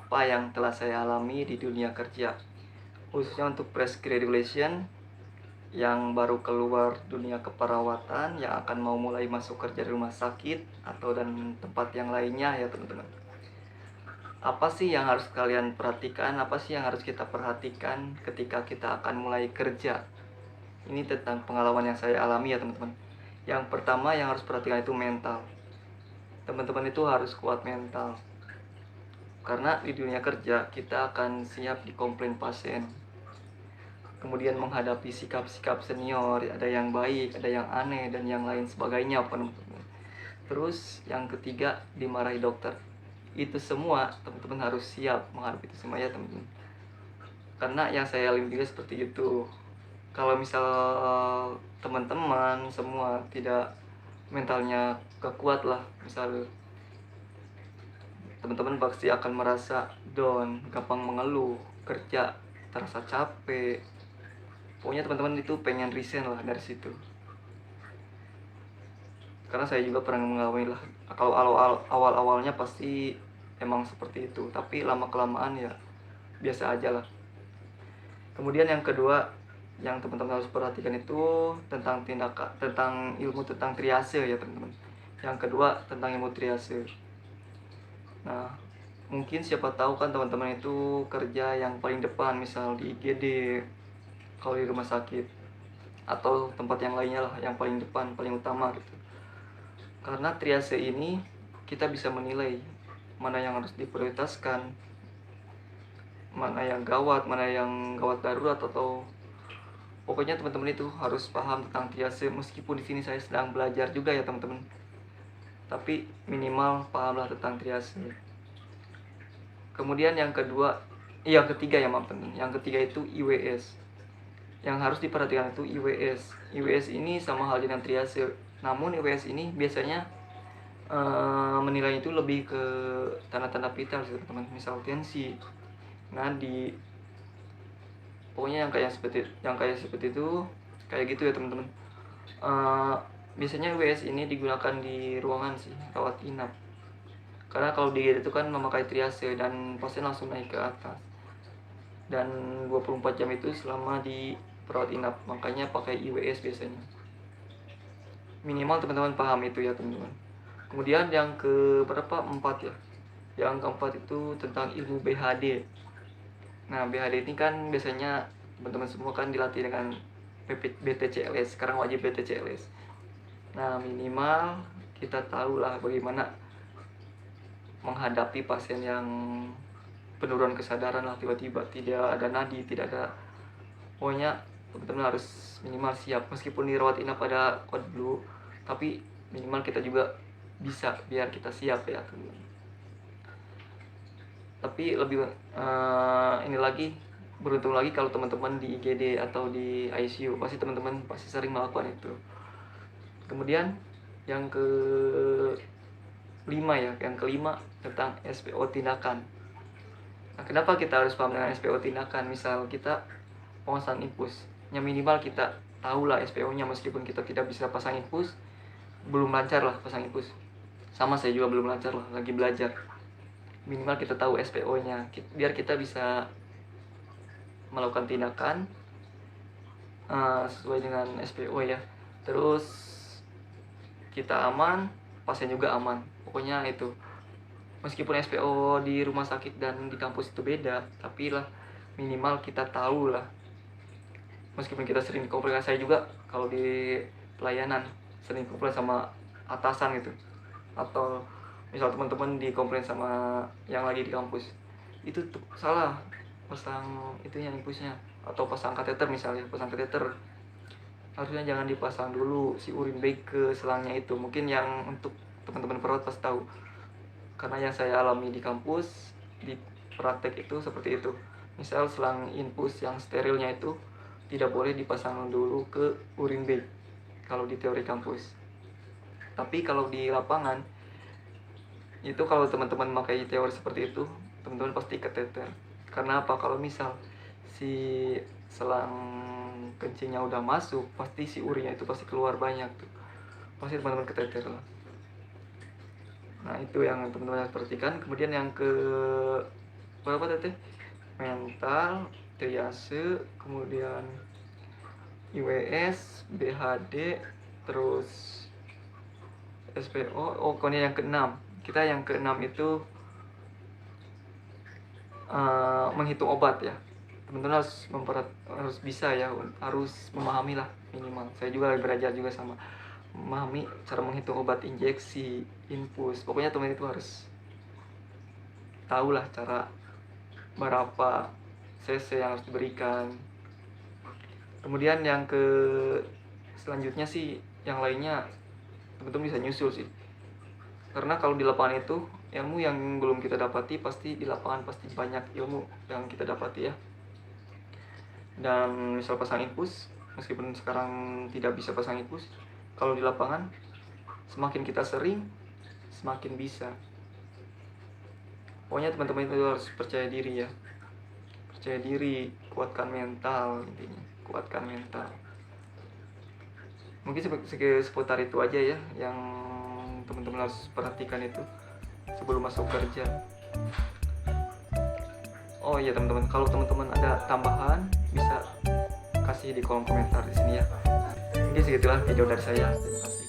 apa yang telah saya alami di dunia kerja, khususnya untuk fresh graduation yang baru keluar dunia keperawatan, yang akan mau mulai masuk kerja di rumah sakit atau dan tempat yang lainnya ya teman-teman. Apa sih yang harus kalian perhatikan, apa sih yang harus kita perhatikan ketika kita akan mulai kerja? Ini tentang pengalaman yang saya alami ya teman-teman. Yang pertama yang harus perhatikan itu mental. Teman-teman itu harus kuat mental. Karena di dunia kerja kita akan siap dikomplain pasien, kemudian menghadapi sikap-sikap senior, ada yang baik, ada yang aneh, dan yang lain sebagainya. Terus yang ketiga, dimarahi dokter. Itu semua teman-teman harus siap menghadapi itu semua ya teman-teman. Karena yang saya alami juga seperti itu. Kalau misal teman-teman semua tidak mentalnya kekuat lah, misal teman-teman pasti akan merasa down, gampang mengeluh, kerja terasa capek. Pokoknya teman-teman itu pengen resign lah dari situ. Karena saya juga pernah mengalami lah. Kalau awal-awalnya pasti emang seperti itu, tapi lama kelamaan ya biasa aja lah. Kemudian yang kedua yang teman-teman harus perhatikan itu tentang tentang ilmu tentang triase ya teman-teman. Yang kedua tentang ilmu triase. Nah, mungkin siapa tahu kan teman-teman itu kerja yang paling depan, misal di IGD, kalau di rumah sakit, atau tempat yang lainnya lah, yang paling depan, paling utama gitu. Karena triase ini kita bisa menilai mana yang harus diprioritaskan, mana yang gawat darurat, atau pokoknya teman-teman itu harus paham tentang triase. Meskipun di sini saya sedang belajar juga ya teman-teman, tapi minimal pahamlah tentang triase. Kemudian yang ketiga ya maaf teman. Yang ketiga itu IWS. Yang harus diperhatikan itu IWS. IWS ini sama hal dengan triase. Namun IWS ini biasanya menilai itu lebih ke tanda-tanda vital sih teman-teman. Misal tensi, nadi. Pokoknya yang kayak seperti itu, kayak gitu ya teman-teman. Biasanya IWS ini digunakan di ruangan sih, rawat inap. Karena kalau di IGD itu kan memakai triase dan pasien langsung naik ke atas. Dan 24 jam itu selama di perawat inap, makanya pakai IWS biasanya. Minimal teman-teman paham itu ya teman-teman. Kemudian yang ke berapa? 4 ya. Yang keempat itu tentang ilmu BHD. Nah, BHD ini kan biasanya teman-teman semua kan dilatih dengan BTCLS, sekarang wajib BTCLS. Nah, minimal kita tahulah bagaimana menghadapi pasien yang penurunan kesadaran lah, tiba-tiba tidak ada nadi, tidak ada. Pokoknya teman-teman harus minimal siap. Meskipun di rawat inap ada kode blue, tapi minimal kita juga bisa biar kita siap ya teman-teman. Tapi lebih ini lagi, beruntung lagi kalau teman-teman di IGD atau di ICU, pasti teman-teman pasti sering melakukan itu. Kemudian yang kelima tentang SPO tindakan. Nah, kenapa kita harus paham dengan SPO tindakan? Misal kita pasang infus, yang minimal kita tahulah SPO-nya, meskipun kita tidak bisa pasang infus, belum lancar lah pasang infus. Sama saya juga belum lancar lah, lagi belajar. Minimal kita tahu SPO-nya, biar kita bisa melakukan tindakan sesuai dengan SPO ya. Terus kita aman, pasien juga aman. Pokoknya itu. Meskipun SPO di rumah sakit dan di kampus itu beda, tapi lah minimal kita tahu lah. Meskipun kita sering komplain, saya juga kalau di pelayanan sering komplain sama atasan gitu, atau misal teman-teman dikomplain sama yang lagi di kampus, itu tuh salah pasang itunya infusnya, atau pasang kateter. Misalnya pasang kateter harusnya jangan dipasang dulu si urin bag ke selangnya itu. Mungkin yang untuk teman-teman perawat pasti tahu, karena yang saya alami di kampus, di praktek itu seperti itu. Misal selang infus yang sterilnya itu tidak boleh dipasang dulu ke urin bag kalau di teori kampus. Tapi kalau di lapangan itu, kalau teman-teman memakai teori seperti itu, teman-teman pasti kateter. Karena apa? Kalau misal si selang kencingnya udah masuk, pasti si urinnya itu pasti keluar banyak tuh, pasti teman-teman kateter lah. Nah, itu yang teman-teman harus perhatikan. Kemudian yang berapa teh? Mental, triase, kemudian IWS, BHD, terus SPO. Oh, kemudian yang keenam. Kita yang keenam itu menghitung obat ya. Teman-teman harus bisa ya, harus memahami lah minimal. Saya juga lagi belajar juga sama memahami cara menghitung obat injeksi, infus. Pokoknya teman itu harus tahu lah cara berapa cc yang harus diberikan. Kemudian yang selanjutnya sih, yang lainnya teman-teman bisa nyusul sih. Karena kalau di lapangan itu ilmu yang belum kita dapati, pasti di lapangan pasti banyak ilmu yang kita dapati ya. Dan misal pasang infus, meskipun sekarang tidak bisa pasang infus, kalau di lapangan semakin kita sering semakin bisa. Pokoknya teman-teman itu harus percaya diri ya, percaya diri, kuatkan mental, intinya kuatkan mental. Mungkin seputar itu aja ya yang teman-teman harus perhatikan itu sebelum masuk kerja. Oh iya teman-teman, kalau teman-teman ada tambahan bisa kasih di kolom komentar di sini ya. Mungkin segitulah video dari saya. Terima kasih.